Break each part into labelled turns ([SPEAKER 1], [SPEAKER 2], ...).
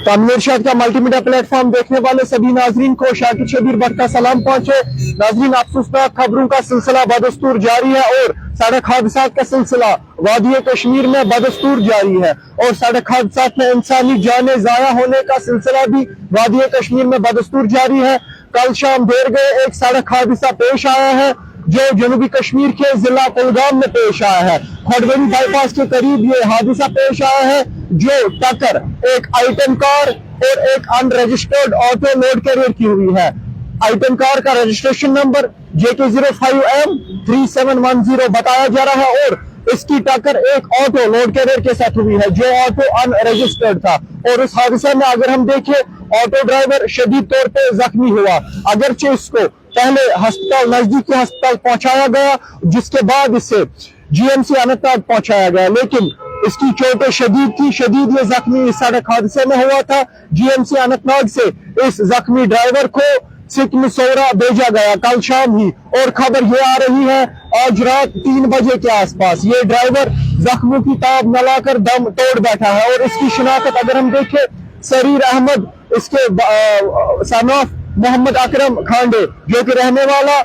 [SPEAKER 1] तामीर शाह का multimedia platform देखने वाले सभी नाजरीन को शाकिर शबीर भट्ट का सलाम पहुंचे। नाजरीन, अफसोसनाक खबरों का सिलसिला बदस्तूर जारी है और सड़क हादसा का सिलसिला वादी कश्मीर में बदस्तूर जारी है और सड़क हादसा में इंसानी जानें जाया होने का सिलसिला भी वादी कश्मीर में बदस्तूर जारी है। कल शाम देर गए एक सड़क हादसा पेश आया है जो जनूबी कश्मीर के जिला कुलगाम में पेश आया है। खड़बड़ी बाईपास के करीब ये हादसा पेश आया है जो टक्कर एक आइटम कार और एक अनरजिस्टर्ड ऑटो लोड कैरियर की हुई है। आइटम कार का रजिस्ट्रेशन नंबर JK05M3710 बताया जा रहा है और इसकी टक्कर एक ऑटो लोड कैरियर के साथ हुई है जो ऑटो अनरजिस्टर्ड था। और इस हादसे में अगर हम देखें ऑटो ड्राइवर शदीद तौर पे जख्मी हुआ, अगरचे इसको पहले अस्पताल नजदीकी अस्पताल पहुंचाया गया जिसके बाद इसे GMC अनंतनाग पहुंचाया गया, लेकिन इसकी चोटें शदीद थी। शदीद ये जख्मी इस सड़क हादसे में हुआ था। GMC अनंतनाग से इस जख्मी ड्राइवर को सिक्किम सौरा भेजा गया कल शाम ही। और खबर ये आ रही है आज रात 3 बजे के आसपास ये ड्राइवर जख्मों की ताब न लाकर दम तोड़ बैठा है। और इसकी शिनाख्त अगर हम देखें सरीर अहमद, इसके सन ऑफ मोहम्मद अकरम खांडे जो कि रहने वाला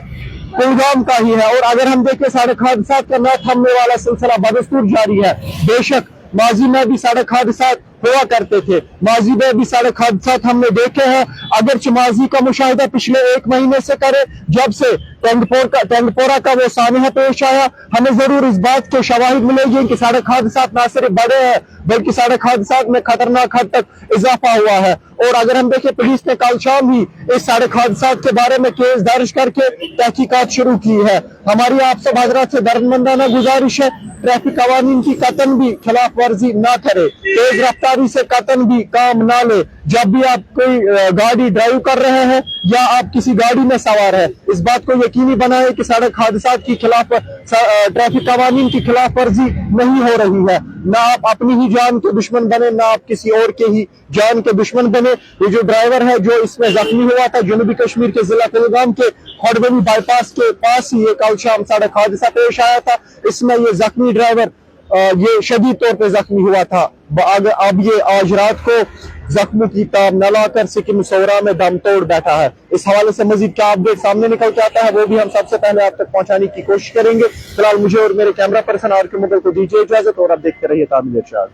[SPEAKER 1] कुलगाम का ही है। और अगर हम देखें सड़क हादसा का न थमने वाला सिलसिला बदस्तूर जारी है। बेशक माजी में भी सड़क हादसा हुआ करते थे, माजी में भी सड़क हादसा हमने देखे हैं। अगर माजी का मुशाहिदा पिछले 1 महीने से करे जब से टेंगपोरा का वो सानिया पेश आया, हमें जरूर इस बात के शवाहिद मिलेगी कि सड़क हादसा न सिर्फ बढ़े हैं बल्कि सड़क हादसा में खतरनाक हद तक इजाफा हुआ है। और अगर हम देखें पुलिस ने कल शाम ही इस सड़क हादसा के बारे में केस दर्ज करके तहकीकात शुरू की है। हमारी आप सब हजरात से दर्दमंदाना गुजारिश है ट्रैफिक कवानीन की कतन भी खिलाफ वर्जी ना करे, तेज रफ्तारी से कतन भी काम ना ले। जब भी आप कोई गाड़ी ड्राइव कर रहे हैं या आप किसी गाड़ी में सवार है, इस बात को यकीनी बनाए कि सड़क हादसा की खिलाफ ट्रैफिक कवानीन की खिलाफ वर्जी नहीं हो रही है। ना आप अपनी ही जान के दुश्मन बने, ना आप किसी और के ही जान के दुश्मन बने। ये जो ड्राइवर है जो इसमें जख्मी हुआ था जनूबी कश्मीर के जिला कुलगाम के खड़बड़ी बाईपास के पास ही ये कल शाम सड़क हादसा पेश आया था। इसमें ये जख्मी ड्राइवर ये शदीद तौर पे जख्मी हुआ था। अब ये आज रात को जख्मों की ताब न लाकर सिक्किम सौरा में दम तोड़ बैठा है। इस हवाले से मजीद क्या अपडेट सामने निकल के आता है वो भी हम सबसे पहले आप तक पहुंचाने की कोशिश करेंगे। फिलहाल मुझे और मेरे कैमरा पर्सन आर के मुगल को दीजिए इजाजत और आप देखते रहिए तामीर शाह।